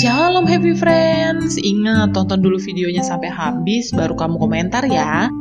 Shalom happy friends, ingat tonton dulu videonya sampai habis baru kamu komentar ya.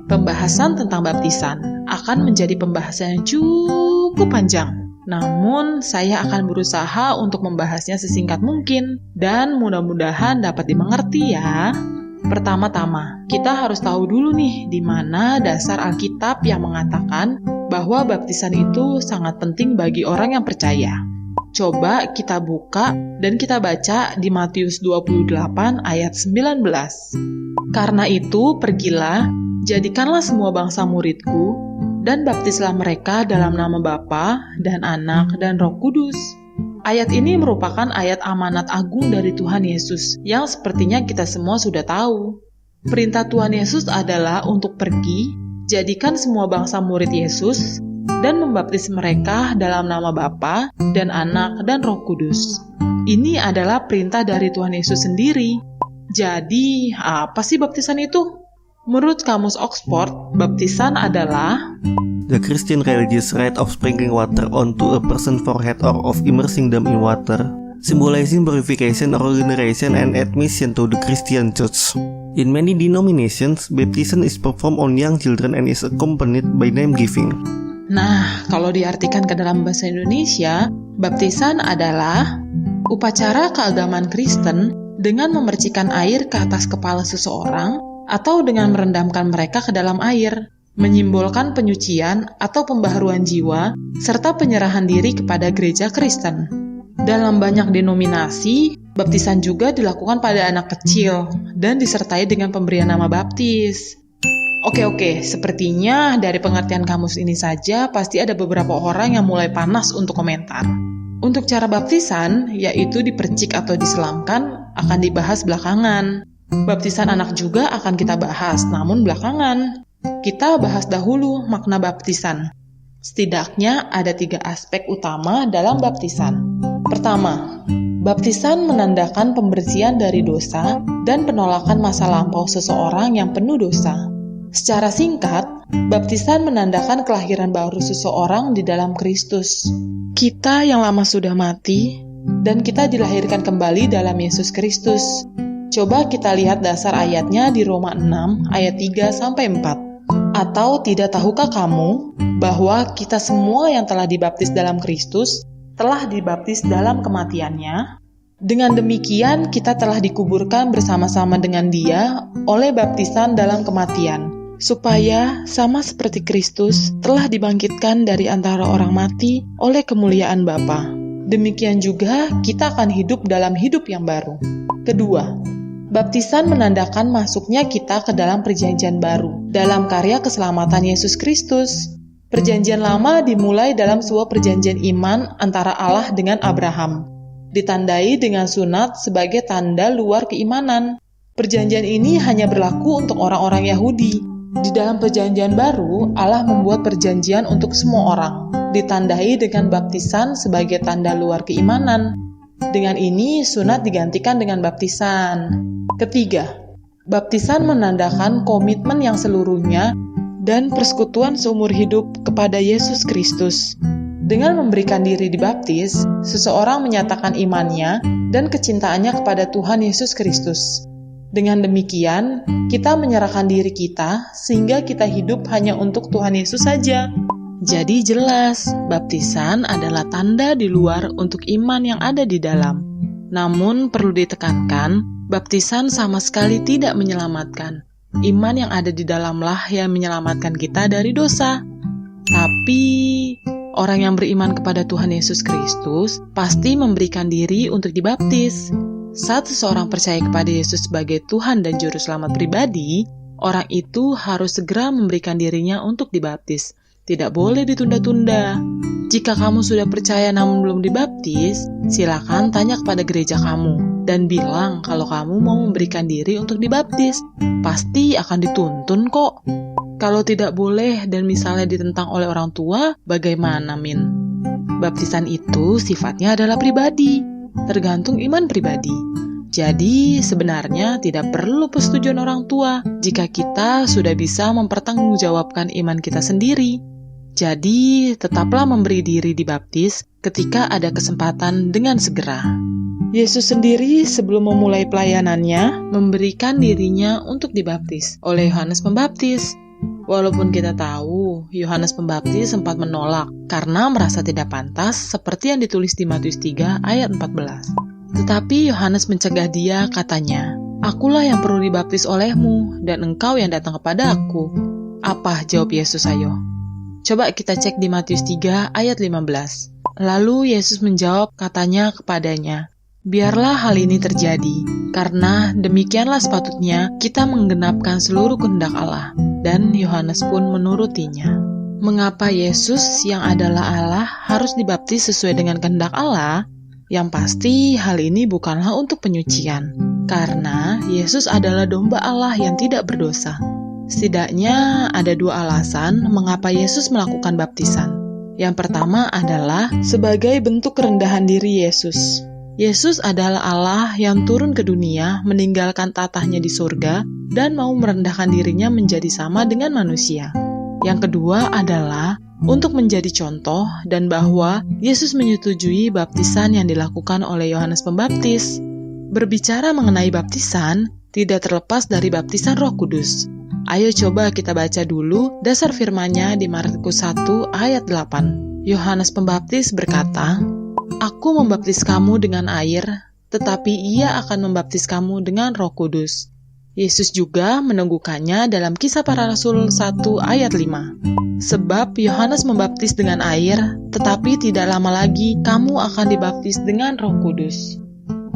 Pembahasan tentang baptisan akan menjadi pembahasan yang cukup panjang. Namun saya akan berusaha untuk membahasnya sesingkat mungkin dan mudah-mudahan dapat dimengerti ya. Pertama-tama, kita harus tahu dulu nih di mana dasar Alkitab yang mengatakan bahwa baptisan itu sangat penting bagi orang yang percaya. Coba kita buka dan kita baca di Matius 28 ayat 19. Karena itu pergilah, jadikanlah semua bangsa muridku, dan baptislah mereka dalam nama Bapa dan Anak dan Roh Kudus. Ayat ini merupakan ayat amanat agung dari Tuhan Yesus yang sepertinya kita semua sudah tahu. Perintah Tuhan Yesus adalah untuk pergi, jadikan semua bangsa murid Yesus, dan membaptis mereka dalam nama Bapa dan Anak dan Roh Kudus. Ini adalah perintah dari Tuhan Yesus sendiri. Jadi, apa sih baptisan itu? Menurut Kamus Oxford, baptisan adalah the Christian religious rite of sprinkling water onto a person's forehead or of immersing them in water, symbolizing purification or regeneration and admission to the Christian church. In many denominations, baptism is performed on young children and is accompanied by name giving. Nah, kalau diartikan ke dalam bahasa Indonesia, baptisan adalah upacara keagamaan Kristen dengan memercikan air ke atas kepala seseorang atau dengan merendamkan mereka ke dalam air, menyimbolkan penyucian atau pembaharuan jiwa, serta penyerahan diri kepada gereja Kristen. Dalam banyak denominasi, baptisan juga dilakukan pada anak kecil dan disertai dengan pemberian nama baptis. Oke, sepertinya dari pengertian kamus ini saja pasti ada beberapa orang yang mulai panas untuk komentar. Untuk cara baptisan, yaitu dipercik atau diselamkan, akan dibahas belakangan. Baptisan anak juga akan kita bahas, namun belakangan. Kita bahas dahulu makna baptisan. Setidaknya ada 3 aspek utama dalam baptisan. Pertama, baptisan menandakan pembersihan dari dosa dan penolakan masa lampau seseorang yang penuh dosa. Secara singkat, baptisan menandakan kelahiran baru seseorang di dalam Kristus. Kita yang lama sudah mati, dan kita dilahirkan kembali dalam Yesus Kristus. Coba kita lihat dasar ayatnya di Roma 6 ayat 3-4. Atau tidak tahukah kamu bahwa kita semua yang telah dibaptis dalam Kristus telah dibaptis dalam kematiannya? Dengan demikian kita telah dikuburkan bersama-sama dengan Dia oleh baptisan dalam kematian, supaya sama seperti Kristus telah dibangkitkan dari antara orang mati oleh kemuliaan Bapa. Demikian juga kita akan hidup dalam hidup yang baru. Kedua, baptisan menandakan masuknya kita ke dalam perjanjian baru, dalam karya keselamatan Yesus Kristus. Perjanjian lama dimulai dalam sebuah perjanjian iman antara Allah dengan Abraham, ditandai dengan sunat sebagai tanda luar keimanan. Perjanjian ini hanya berlaku untuk orang-orang Yahudi. Di dalam perjanjian baru, Allah membuat perjanjian untuk semua orang, ditandai dengan baptisan sebagai tanda luar keimanan. Dengan ini, sunat digantikan dengan baptisan. Ketiga, baptisan menandakan komitmen yang seluruhnya dan persekutuan seumur hidup kepada Yesus Kristus. Dengan memberikan diri dibaptis, seseorang menyatakan imannya dan kecintaannya kepada Tuhan Yesus Kristus. Dengan demikian, kita menyerahkan diri kita sehingga kita hidup hanya untuk Tuhan Yesus saja. Jadi jelas, baptisan adalah tanda di luar untuk iman yang ada di dalam. Namun perlu ditekankan, baptisan sama sekali tidak menyelamatkan. Iman yang ada di dalamlah yang menyelamatkan kita dari dosa. Tapi, orang yang beriman kepada Tuhan Yesus Kristus pasti memberikan diri untuk dibaptis. Saat seseorang percaya kepada Yesus sebagai Tuhan dan Juru Selamat pribadi, orang itu harus segera memberikan dirinya untuk dibaptis. Tidak boleh ditunda-tunda. Jika kamu sudah percaya namun belum dibaptis, silakan tanya kepada gereja kamu dan bilang kalau kamu mau memberikan diri untuk dibaptis. Pasti akan dituntun kok. Kalau tidak boleh dan misalnya ditentang oleh orang tua, bagaimana, Min? Baptisan itu sifatnya adalah pribadi, tergantung iman pribadi. Jadi sebenarnya tidak perlu persetujuan orang tua jika kita sudah bisa mempertanggungjawabkan iman kita sendiri. Jadi tetaplah memberi diri dibaptis ketika ada kesempatan dengan segera. Yesus sendiri sebelum memulai pelayanannya memberikan dirinya untuk dibaptis oleh Yohanes Pembaptis. Walaupun kita tahu Yohanes Pembaptis sempat menolak karena merasa tidak pantas seperti yang ditulis di Matius 3 ayat 14. Tetapi Yohanes mencegah dia, katanya, "Akulah yang perlu dibaptis olehmu dan engkau yang datang kepada aku." Apa jawab Yesus, ayo? Coba kita cek di Matius 3 ayat 15. Lalu Yesus menjawab, katanya kepadanya, "Biarlah hal ini terjadi, karena demikianlah sepatutnya kita menggenapkan seluruh kehendak Allah." Dan Yohanes pun menurutinya. Mengapa Yesus yang adalah Allah harus dibaptis sesuai dengan kehendak Allah? Yang pasti hal ini bukanlah untuk penyucian, karena Yesus adalah domba Allah yang tidak berdosa. Setidaknya ada dua alasan mengapa Yesus melakukan baptisan. Yang pertama adalah sebagai bentuk kerendahan diri Yesus. Yesus adalah Allah yang turun ke dunia, meninggalkan tatahnya di surga, dan mau merendahkan dirinya menjadi sama dengan manusia. Yang kedua adalah untuk menjadi contoh dan bahwa Yesus menyetujui baptisan yang dilakukan oleh Yohanes Pembaptis. Berbicara mengenai baptisan, tidak terlepas dari baptisan Roh Kudus. Ayo coba kita baca dulu dasar firman-Nya di Markus 1 ayat 8. Yohanes Pembaptis berkata, "Aku membaptis kamu dengan air, tetapi Ia akan membaptis kamu dengan Roh Kudus." Yesus juga meneguhkannya dalam Kisah Para Rasul 1 ayat 5. "Sebab Yohanes membaptis dengan air, tetapi tidak lama lagi kamu akan dibaptis dengan Roh Kudus."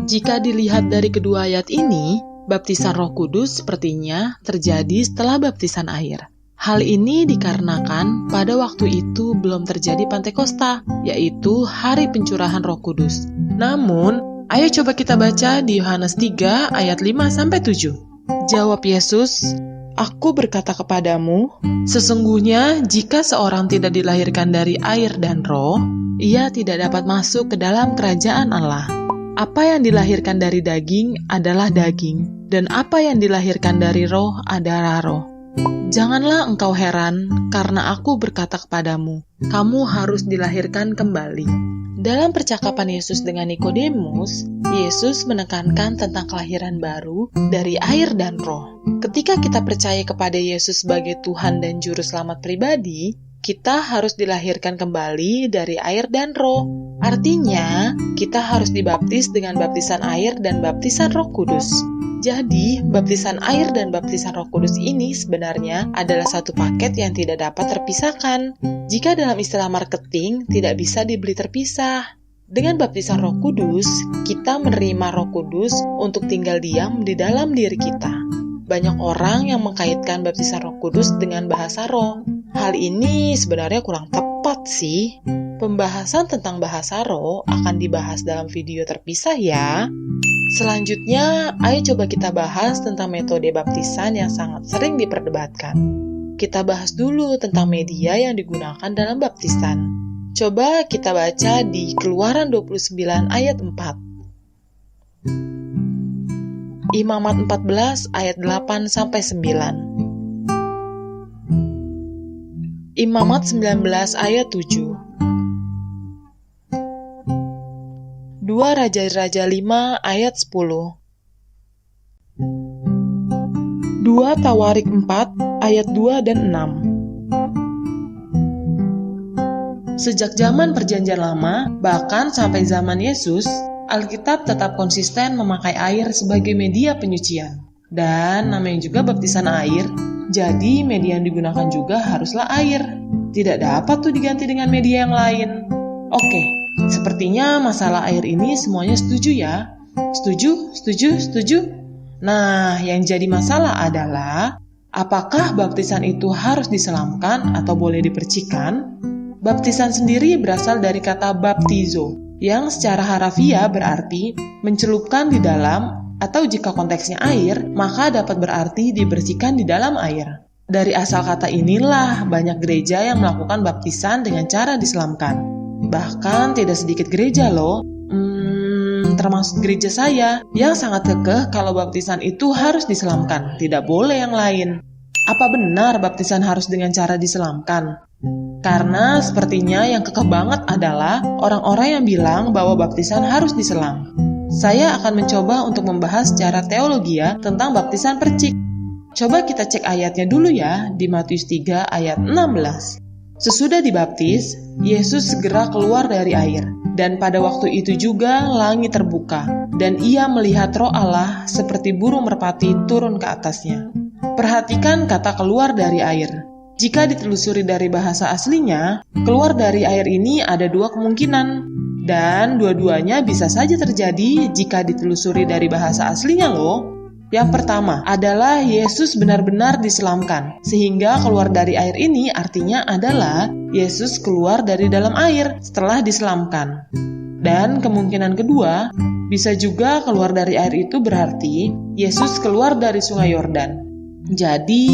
Jika dilihat dari kedua ayat ini, baptisan Roh Kudus sepertinya terjadi setelah baptisan air. Hal ini dikarenakan pada waktu itu belum terjadi Pantekosta, yaitu hari pencurahan Roh Kudus. Namun, ayo coba kita baca di Yohanes 3 ayat 5-7. Jawab Yesus, "Aku berkata kepadamu, sesungguhnya jika seorang tidak dilahirkan dari air dan roh, ia tidak dapat masuk ke dalam kerajaan Allah. Apa yang dilahirkan dari daging adalah daging, dan apa yang dilahirkan dari roh adalah roh. Janganlah engkau heran, karena aku berkata kepadamu, kamu harus dilahirkan kembali." Dalam percakapan Yesus dengan Nikodemus, Yesus menekankan tentang kelahiran baru dari air dan roh. Ketika kita percaya kepada Yesus sebagai Tuhan dan Juru Selamat pribadi, kita harus dilahirkan kembali dari air dan roh. Artinya, kita harus dibaptis dengan baptisan air dan baptisan Roh Kudus. Jadi, baptisan air dan baptisan Roh Kudus ini sebenarnya adalah satu paket yang tidak dapat terpisahkan. Jika dalam istilah marketing, tidak bisa dibeli terpisah. Dengan baptisan Roh Kudus, kita menerima Roh Kudus untuk tinggal diam di dalam diri kita. Banyak orang yang mengkaitkan baptisan Roh Kudus dengan bahasa roh. Hal ini sebenarnya kurang tepat sih. Pembahasan tentang bahasa roh akan dibahas dalam video terpisah ya. Selanjutnya, ayo coba kita bahas tentang metode baptisan yang sangat sering diperdebatkan. Kita bahas dulu tentang media yang digunakan dalam baptisan. Coba kita baca di Keluaran 29 ayat 4. Imamat 14 ayat 8-9. Imamat 19 ayat 7. 2 Raja-Raja 5 ayat 10. 2 Tawarik 4 ayat 2 dan 6. Sejak zaman Perjanjian Lama, bahkan sampai zaman Yesus, Alkitab tetap konsisten memakai air sebagai media penyucian. Dan namanya juga baptisan air, jadi media yang digunakan juga haruslah air. Tidak dapat tuh diganti dengan media yang lain. Oke, sepertinya masalah air ini semuanya setuju ya? Setuju? Setuju? Setuju? Nah, yang jadi masalah adalah apakah baptisan itu harus diselamkan atau boleh dipercikan? Baptisan sendiri berasal dari kata baptizo, yang secara harafiah berarti mencelupkan di dalam, atau jika konteksnya air, maka dapat berarti dibersihkan di dalam air. Dari asal kata inilah banyak gereja yang melakukan baptisan dengan cara diselamkan. Bahkan tidak sedikit gereja loh, termasuk gereja saya, yang sangat kekeh kalau baptisan itu harus diselamkan, tidak boleh yang lain. Apa benar baptisan harus dengan cara diselamkan? Karena sepertinya yang kekeh banget adalah orang-orang yang bilang bahwa baptisan harus diselam. saya akan mencoba untuk membahas secara teologi tentang baptisan percik. Coba kita cek ayatnya dulu ya, di Matius 3 ayat 16. Sesudah dibaptis, Yesus segera keluar dari air. Dan pada waktu itu juga langit terbuka, dan ia melihat Roh Allah seperti burung merpati turun ke atasnya. Perhatikan kata keluar dari air. Jika ditelusuri dari bahasa aslinya, keluar dari air ini ada dua kemungkinan. Dan dua-duanya bisa saja terjadi jika ditelusuri dari bahasa aslinya loh. Yang pertama adalah Yesus benar-benar diselamkan, sehingga keluar dari air ini artinya adalah Yesus keluar dari dalam air setelah diselamkan. Dan kemungkinan kedua, bisa juga keluar dari air itu berarti Yesus keluar dari sungai Yordan. Jadi,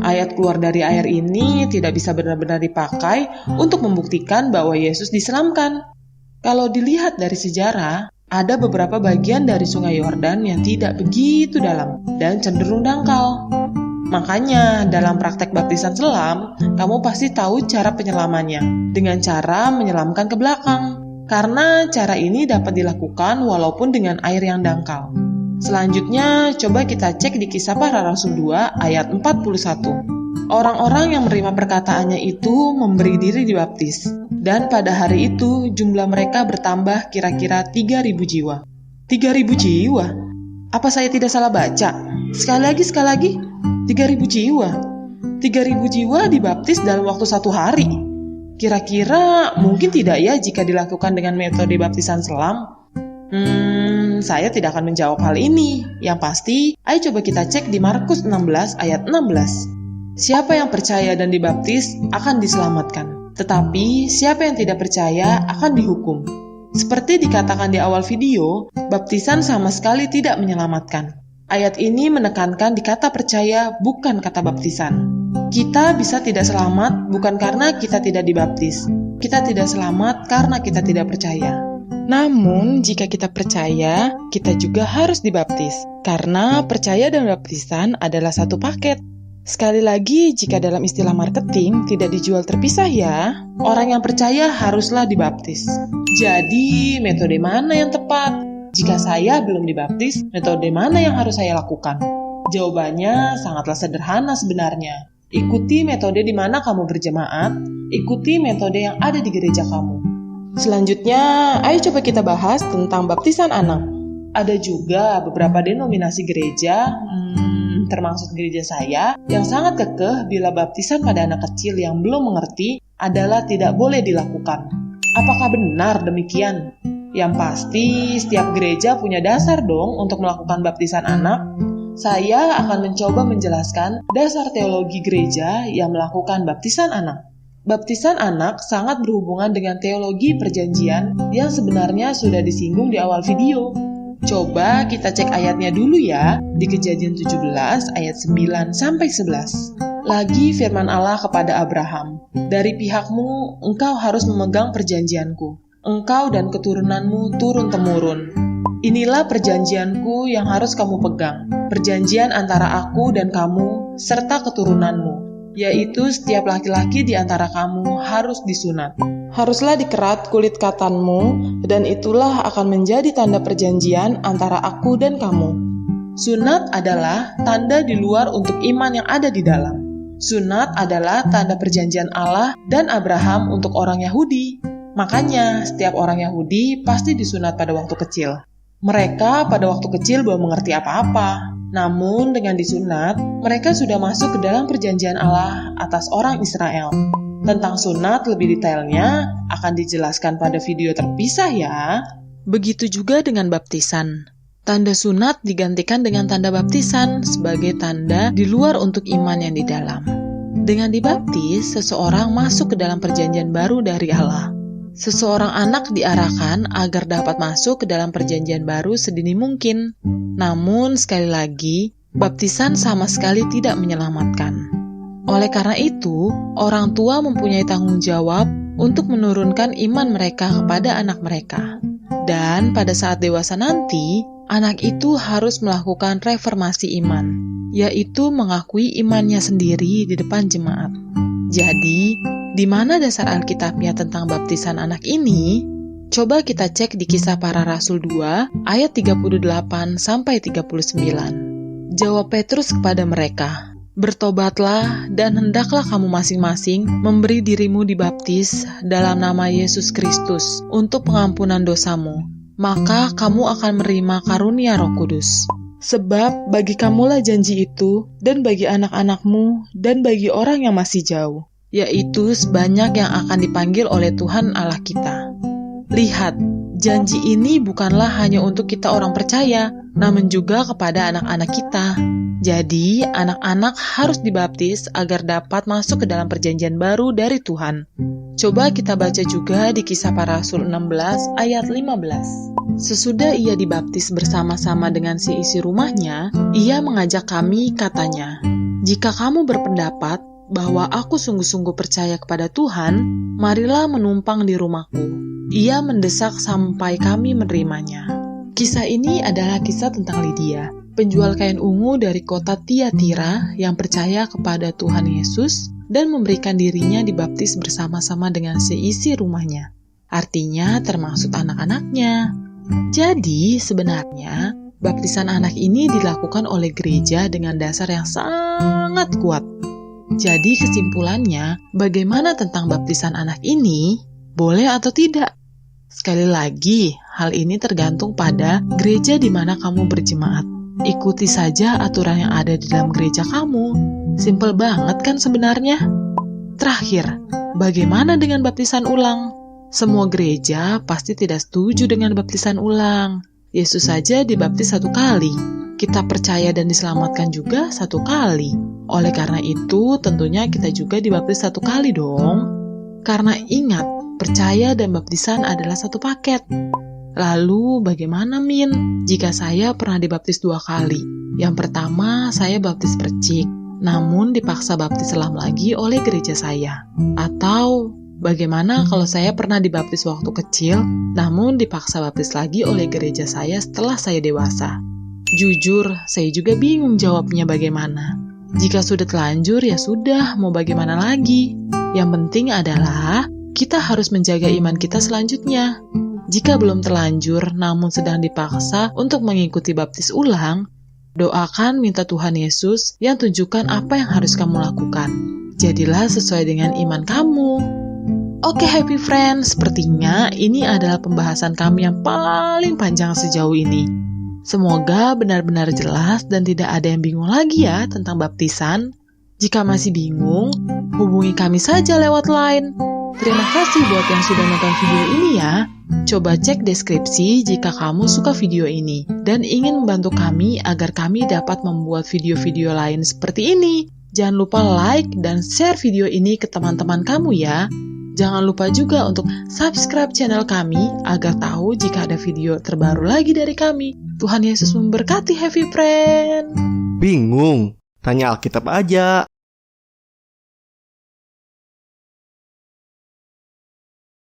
ayat keluar dari air ini tidak bisa benar-benar dipakai untuk membuktikan bahwa Yesus diselamkan. Kalau dilihat dari sejarah, ada beberapa bagian dari sungai Yordan yang tidak begitu dalam dan cenderung dangkal. Makanya, dalam praktek baptisan selam, kamu pasti tahu cara penyelamannya dengan cara menyelamkan ke belakang. Karena cara ini dapat dilakukan walaupun dengan air yang dangkal. Selanjutnya, coba kita cek di Kisah Para Rasul 2 ayat 41. Orang-orang yang menerima perkataannya itu memberi diri dibaptis. Dan pada hari itu jumlah mereka bertambah kira-kira 3.000 jiwa. 3.000 jiwa? Apa saya tidak salah baca? Sekali lagi, 3.000 jiwa. 3.000 jiwa dibaptis dalam waktu 1 hari. Kira-kira mungkin tidak ya jika dilakukan dengan metode baptisan selam? Saya tidak akan menjawab hal ini. Yang pasti, ayo coba kita cek di Markus 16 ayat 16. Siapa yang percaya dan dibaptis akan diselamatkan. Tetapi siapa yang tidak percaya akan dihukum. Seperti dikatakan di awal video, baptisan sama sekali tidak menyelamatkan. Ayat ini menekankan di kata percaya, bukan kata baptisan. Kita bisa tidak selamat bukan karena kita tidak dibaptis. Kita tidak selamat karena kita tidak percaya. Namun, jika kita percaya, kita juga harus dibaptis. Karena percaya dan baptisan adalah satu paket. Sekali lagi, jika dalam istilah marketing tidak dijual terpisah ya, orang yang percaya haruslah dibaptis. Jadi, metode mana yang tepat? Jika saya belum dibaptis, metode mana yang harus saya lakukan? Jawabannya sangatlah sederhana sebenarnya. Ikuti metode di mana kamu berjemaat, ikuti metode yang ada di gereja kamu. Selanjutnya, ayo coba kita bahas tentang baptisan anak. Ada juga beberapa denominasi gereja, termasuk gereja saya, yang sangat kekeh bila baptisan pada anak kecil yang belum mengerti adalah tidak boleh dilakukan. Apakah benar demikian? Yang pasti, setiap gereja punya dasar dong untuk melakukan baptisan anak. Saya akan mencoba menjelaskan dasar teologi gereja yang melakukan baptisan anak. Baptisan anak sangat berhubungan dengan teologi perjanjian yang sebenarnya sudah disinggung di awal video. Coba kita cek ayatnya dulu ya, di Kejadian 17 ayat 9-11. Lagi firman Allah kepada Abraham, "Dari pihakmu engkau harus memegang perjanjianku, engkau dan keturunanmu turun-temurun. Inilah perjanjianku yang harus kamu pegang, perjanjian antara aku dan kamu serta keturunanmu, yaitu setiap laki-laki di antara kamu harus disunat. Haruslah dikerat kulit katanmu, dan itulah akan menjadi tanda perjanjian antara aku dan kamu." Sunat adalah tanda di luar untuk iman yang ada di dalam. Sunat adalah tanda perjanjian Allah dan Abraham untuk orang Yahudi. Makanya, setiap orang Yahudi pasti disunat pada waktu kecil. Mereka pada waktu kecil belum mengerti apa-apa. Namun, dengan disunat, mereka sudah masuk ke dalam perjanjian Allah atas orang Israel. Tentang sunat lebih detailnya akan dijelaskan pada video terpisah ya. Begitu juga dengan baptisan. Tanda sunat digantikan dengan tanda baptisan sebagai tanda di luar untuk iman yang di dalam. Dengan dibaptis, seseorang masuk ke dalam perjanjian baru dari Allah. Seseorang anak diarahkan agar dapat masuk ke dalam perjanjian baru sedini mungkin. Namun, sekali lagi, baptisan sama sekali tidak menyelamatkan. Oleh karena itu, orang tua mempunyai tanggung jawab untuk menurunkan iman mereka kepada anak mereka. Dan pada saat dewasa nanti, anak itu harus melakukan reformasi iman, yaitu mengakui imannya sendiri di depan jemaat. Jadi, di mana dasar Alkitabnya tentang baptisan anak ini? Coba kita cek di Kisah Para Rasul 2 ayat 38-39. Jawab Petrus kepada mereka, "Bertobatlah dan hendaklah kamu masing-masing memberi dirimu dibaptis dalam nama Yesus Kristus untuk pengampunan dosamu. Maka kamu akan menerima karunia Roh Kudus. Sebab bagi kamulah janji itu, dan bagi anak-anakmu, dan bagi orang yang masih jauh, yaitu sebanyak yang akan dipanggil oleh Tuhan Allah kita." Lihat, janji ini bukanlah hanya untuk kita orang percaya, namun juga kepada anak-anak kita. Jadi, anak-anak harus dibaptis agar dapat masuk ke dalam perjanjian baru dari Tuhan. Coba kita baca juga di Kisah Para Rasul 16 ayat 15. Sesudah ia dibaptis bersama-sama dengan si isi rumahnya, ia mengajak kami, katanya, "Jika kamu berpendapat bahwa aku sungguh-sungguh percaya kepada Tuhan, marilah menumpang di rumahku." Ia mendesak sampai kami menerimanya. Kisah ini adalah kisah tentang Lydia, penjual kain ungu dari kota Tiatira yang percaya kepada Tuhan Yesus dan memberikan dirinya dibaptis bersama-sama dengan seisi rumahnya. Artinya termasuk anak-anaknya. Jadi sebenarnya baptisan anak ini dilakukan oleh gereja dengan dasar yang sangat kuat. Jadi kesimpulannya, bagaimana tentang baptisan anak ini? Boleh atau tidak? Sekali lagi, hal ini tergantung pada gereja di mana kamu berjemaat. Ikuti saja aturan yang ada di dalam gereja kamu. Simpel banget kan sebenarnya? Terakhir, bagaimana dengan baptisan ulang? Semua gereja pasti tidak setuju dengan baptisan ulang. Yesus saja dibaptis 1 kali. Kita percaya dan diselamatkan juga 1 kali. Oleh karena itu, tentunya kita juga dibaptis 1 kali dong. Karena ingat, percaya dan baptisan adalah satu paket. Lalu bagaimana Min jika saya pernah dibaptis 2 kali? Yang pertama saya baptis percik, namun dipaksa baptis selam lagi oleh gereja saya. Atau bagaimana kalau saya pernah dibaptis waktu kecil, namun dipaksa baptis lagi oleh gereja saya setelah saya dewasa? Jujur, saya juga bingung jawabnya bagaimana. Jika sudah telanjur ya sudah, mau bagaimana lagi? Yang penting adalah kita harus menjaga iman kita selanjutnya. Jika belum terlanjur namun sedang dipaksa untuk mengikuti baptis ulang, doakan minta Tuhan Yesus yang tunjukkan apa yang harus kamu lakukan. Jadilah sesuai dengan iman kamu. Oke happy friends, sepertinya ini adalah pembahasan kami yang paling panjang sejauh ini. Semoga benar-benar jelas dan tidak ada yang bingung lagi ya tentang baptisan. Jika masih bingung, hubungi kami saja lewat line. Terima kasih buat yang sudah nonton video ini ya. Coba cek deskripsi jika kamu suka video ini dan ingin membantu kami agar kami dapat membuat video-video lain seperti ini. Jangan lupa like dan share video ini ke teman-teman kamu ya. Jangan lupa juga untuk subscribe channel kami agar tahu jika ada video terbaru lagi dari kami. Tuhan Yesus memberkati happy friend. Bingung? Tanya Alkitab aja.